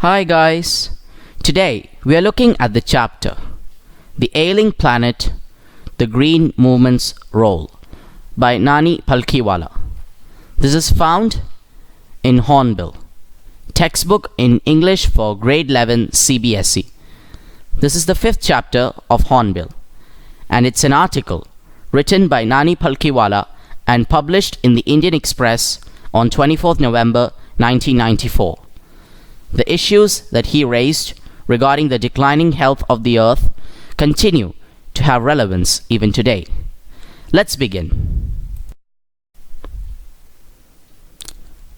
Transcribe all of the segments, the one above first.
Hi guys, today we are looking at the chapter The Ailing Planet, the Green Movement's Role by Nani Palkhiwala. This is found in Hornbill, textbook in English for grade 11 CBSE. This is the fifth chapter of Hornbill and it's an article written by Nani Palkhiwala and published in the Indian Express on 24th November 1994. The issues that he raised regarding the declining health of the earth continue to have relevance even today. Let's begin.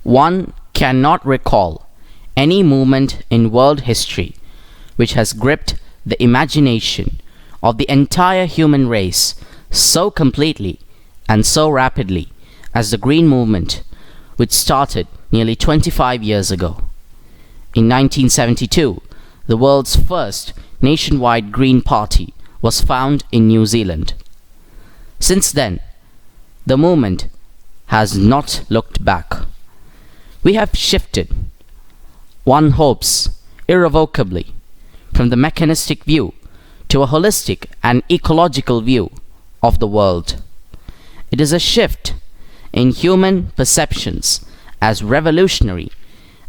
One cannot recall any movement in world history which has gripped the imagination of the entire human race so completely and so rapidly as the Green Movement, which started nearly 25 years ago. In 1972, the world's first nationwide Green Party was found in New Zealand. Since then, the movement has not looked back. We have shifted, one hopes, irrevocably, from the mechanistic view to a holistic and ecological view of the world. It is a shift in human perceptions as revolutionary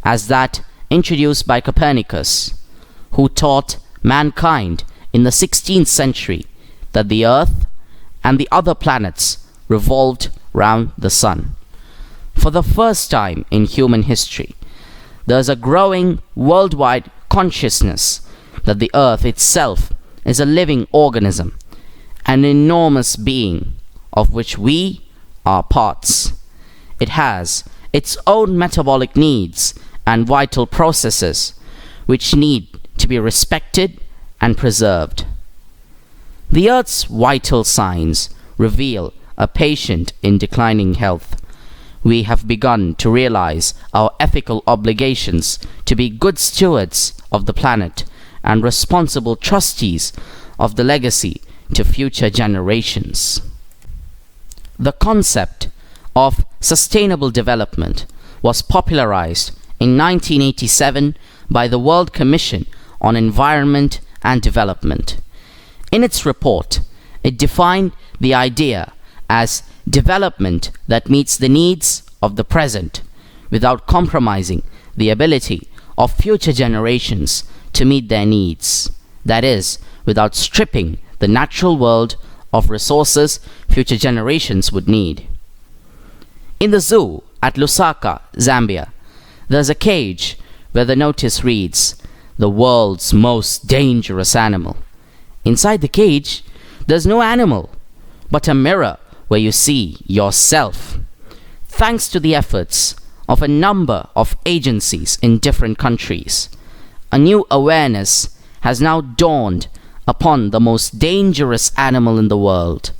as that introduced by Copernicus, who taught mankind in the 16th century that the Earth and the other planets revolved round the Sun. For the first time in human history, there is a growing worldwide consciousness that the Earth itself is a living organism, an enormous being of which we are parts. It has its own metabolic needs and vital processes which need to be respected and preserved. The Earth's vital signs reveal a patient in declining health. We have begun to realize our ethical obligations to be good stewards of the planet and responsible trustees of the legacy to future generations. The concept of sustainable development was popularized in 1987 by the World Commission on Environment and Development. In its report, it defined the idea as development that meets the needs of the present without compromising the ability of future generations to meet their needs. That is, without stripping the natural world of resources future generations would need. In the zoo at Lusaka, Zambia, there's a cage where the notice reads, "The world's most dangerous animal." Inside the cage, there's no animal, but a mirror where you see yourself. Thanks to the efforts of a number of agencies in different countries, a new awareness has now dawned upon the most dangerous animal in the world.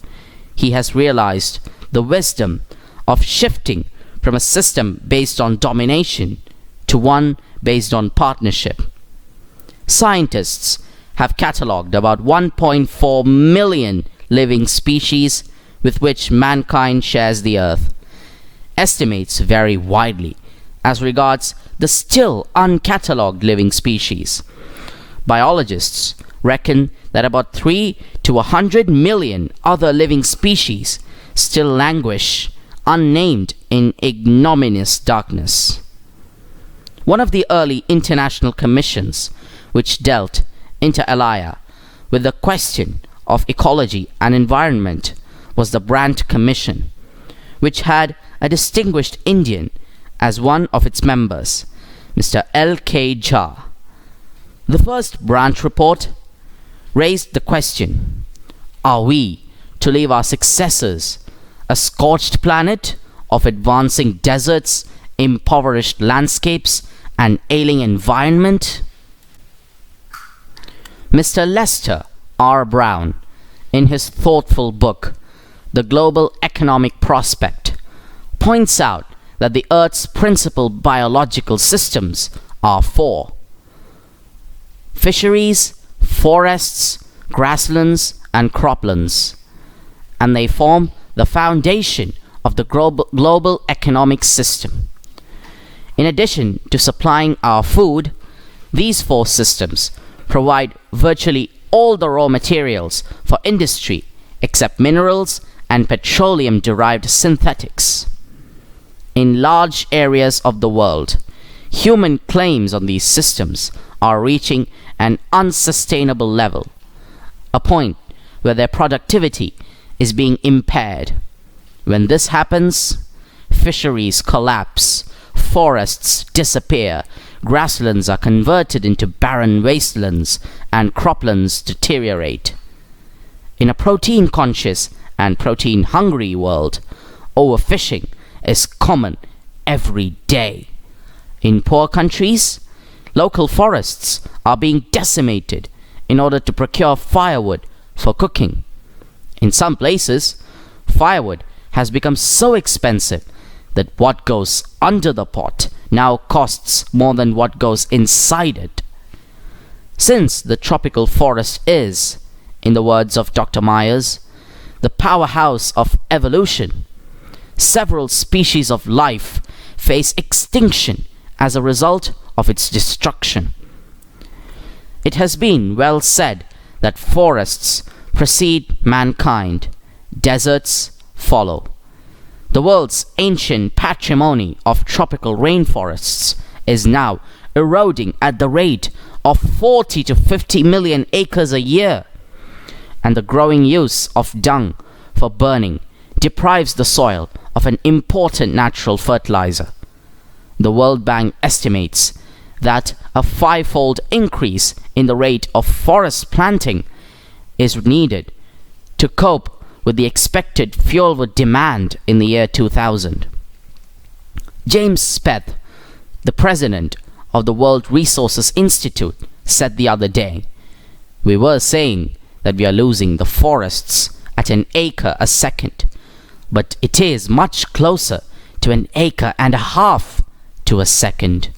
He has realized the wisdom of shifting from a system based on domination to one based on partnership. Scientists have catalogued about 1.4 million living species with which mankind shares the earth. Estimates vary widely as regards the still uncatalogued living species. Biologists reckon that about 3 to 100 million other living species still languish unnamed in ignominious darkness. One of the early international commissions which dealt inter alia with the question of ecology and environment was the Brandt Commission, which had a distinguished Indian as one of its members, Mr. L.K. Jha. The first Brandt report raised the question, are we to leave our successors a scorched planet of advancing deserts, impoverished landscapes, and ailing environment? Mr. Lester R. Brown, in his thoughtful book, The Global Economic Prospect, points out that the Earth's principal biological systems are four: fisheries, forests, grasslands, and croplands, and they form the foundation of the global economic system. In addition to supplying our food, These four systems provide virtually all the raw materials for industry except minerals and petroleum-derived synthetics. In large areas of the world, human claims on these systems are reaching an unsustainable level, a point where their productivity is being impaired. When this happens, fisheries collapse, forests disappear, grasslands are converted into barren wastelands, and croplands deteriorate. In a protein-conscious and protein-hungry world, overfishing is common every day. In poor countries, local forests are being decimated in order to procure firewood for cooking. In some places, firewood has become so expensive that what goes under the pot now costs more than what goes inside it. Since the tropical forest is, in the words of Dr. Myers, the powerhouse of evolution, several species of life face extinction as a result of its destruction. It has been well said that forests precede mankind, deserts follow. The world's ancient patrimony of tropical rainforests is now eroding at the rate of 40 to 50 million acres a year, and the growing use of dung for burning deprives the soil of an important natural fertilizer. The World Bank estimates that a 5-fold increase in the rate of forest planting is needed to cope with the expected fuelwood demand in the year 2000. James Speth, the president of the World Resources Institute, said the other day, "We were saying that we are losing the forests at an acre a second, but it is much closer to an acre and a half to a second."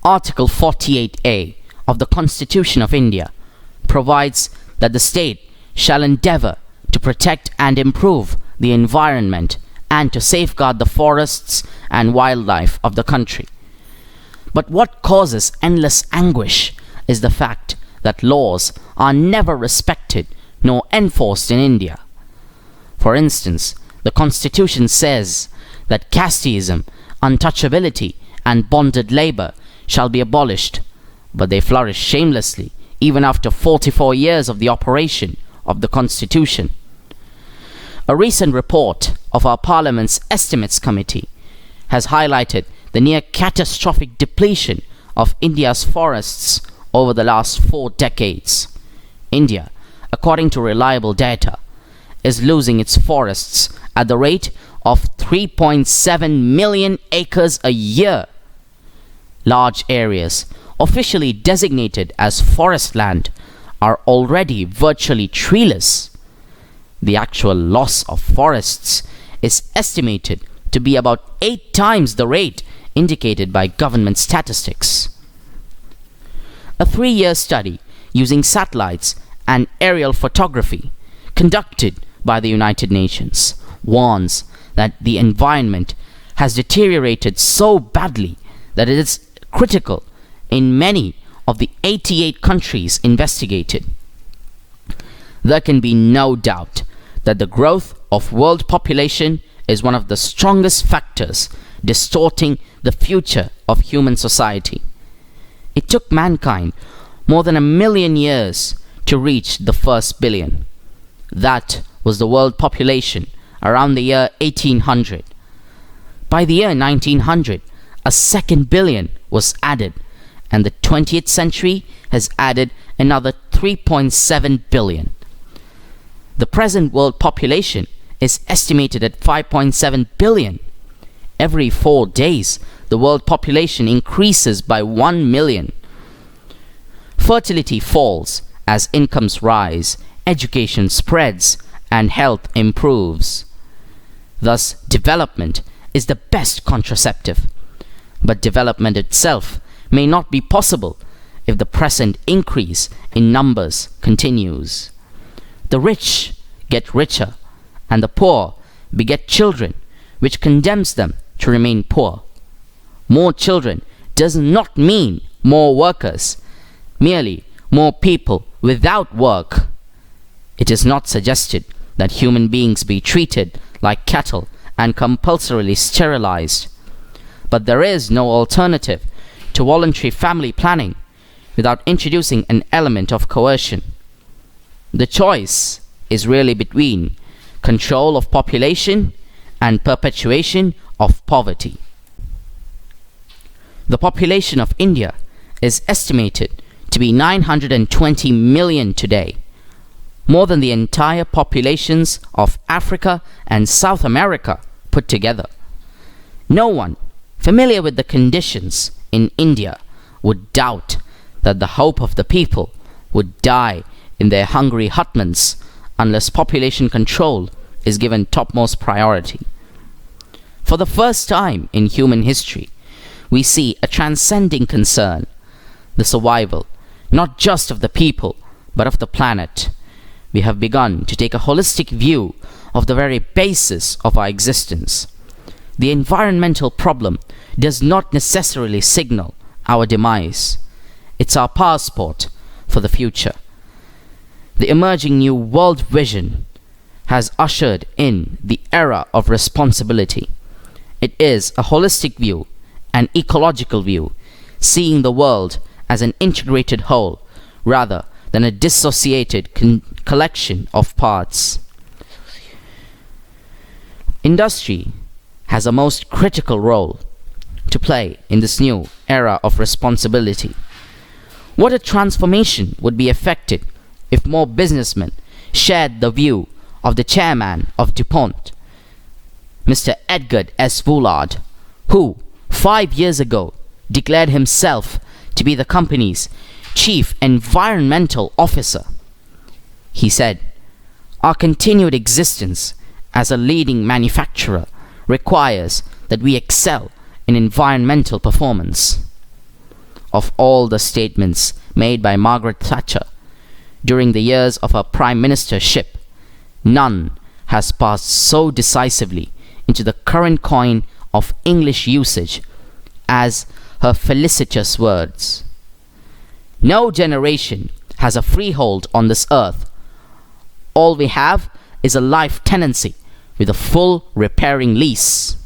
Article 48A of the Constitution of India provides that the state shall endeavor to protect and improve the environment and to safeguard the forests and wildlife of the country. But what causes endless anguish is the fact that laws are never respected nor enforced in India. For instance, the Constitution says that casteism, untouchability, and bonded labor shall be abolished, but they flourish shamelessly even after 44 years of the operation of the Constitution. A recent report of our Parliament's Estimates Committee has highlighted the near catastrophic depletion of India's forests over the last 4 decades. India, according to reliable data, is losing its forests at the rate of 3.7 million acres a year. Large areas, officially designated as forest land, are already virtually treeless. The actual loss of forests is estimated to be about 8 times the rate indicated by government statistics. A 3-year study using satellites and aerial photography conducted by the United Nations warns that the environment has deteriorated so badly that it is critical in many of the 88 countries investigated. There can be no doubt that the growth of world population is one of the strongest factors distorting the future of human society. It took mankind more than 1 million years to reach the first billion. That was the world population around the year 1800. By the year 1900, a second billion was added, and the 20th century has added another 3.7 billion. The present world population is estimated at 5.7 billion. Every 4 days, the world population increases by 1 million. Fertility falls as incomes rise, education spreads, and health improves. Thus, development is the best contraceptive. But development itself may not be possible if the present increase in numbers continues. The rich get richer, and the poor beget children, which condemns them to remain poor. More children does not mean more workers, merely more people without work. It is not suggested that human beings be treated like cattle and compulsorily sterilized. But there is no alternative to voluntary family planning without introducing an element of coercion. The choice is really between control of population and perpetuation of poverty. The population of India is estimated to be 920 million today, more than the entire populations of Africa and South America put together. No one familiar with the conditions in India would doubt that the hope of the people would die in their hungry hutments unless population control is given topmost priority. For the first time in human history, we see a transcending concern, the survival, not just of the people, but of the planet. We have begun to take a holistic view of the very basis of our existence. The environmental problem does not necessarily signal our demise. It's our passport for the future. The emerging new world vision has ushered in the era of responsibility. It is a holistic view, an ecological view, seeing the world as an integrated whole rather than a dissociated collection of parts. Industry has a most critical role to play in this new era of responsibility. What a transformation would be effected if more businessmen shared the view of the chairman of DuPont, Mr. Edgar S. Woolard, who 5 years ago declared himself to be the company's chief environmental officer. He said, "Our continued existence as a leading manufacturer requires that we excel in environmental performance." Of all the statements made by Margaret Thatcher during the years of her prime ministership, none has passed so decisively into the current coin of English usage as her felicitous words. No generation has a freehold on this earth. All we have is a life tenancy with a full repairing lease.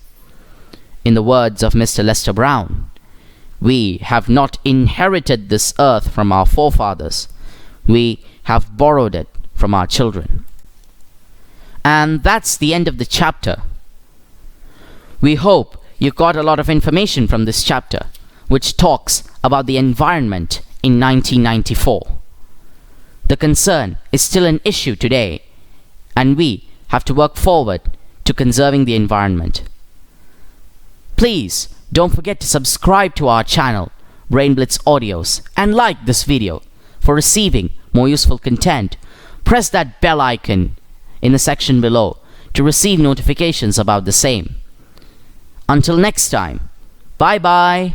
In the words of Mr. Lester Brown, we have not inherited this earth from our forefathers. We have borrowed it from our children. And that's the end of the chapter. We hope you got a lot of information from this chapter, which talks about the environment in 1994. The concern is still an issue today, and we have to work forward to conserving the environment. Please don't forget to subscribe to our channel, Brain Blitz Audios, and like this video for receiving more useful content. Press that bell icon in the section below to receive notifications about the same. Until next time, bye bye.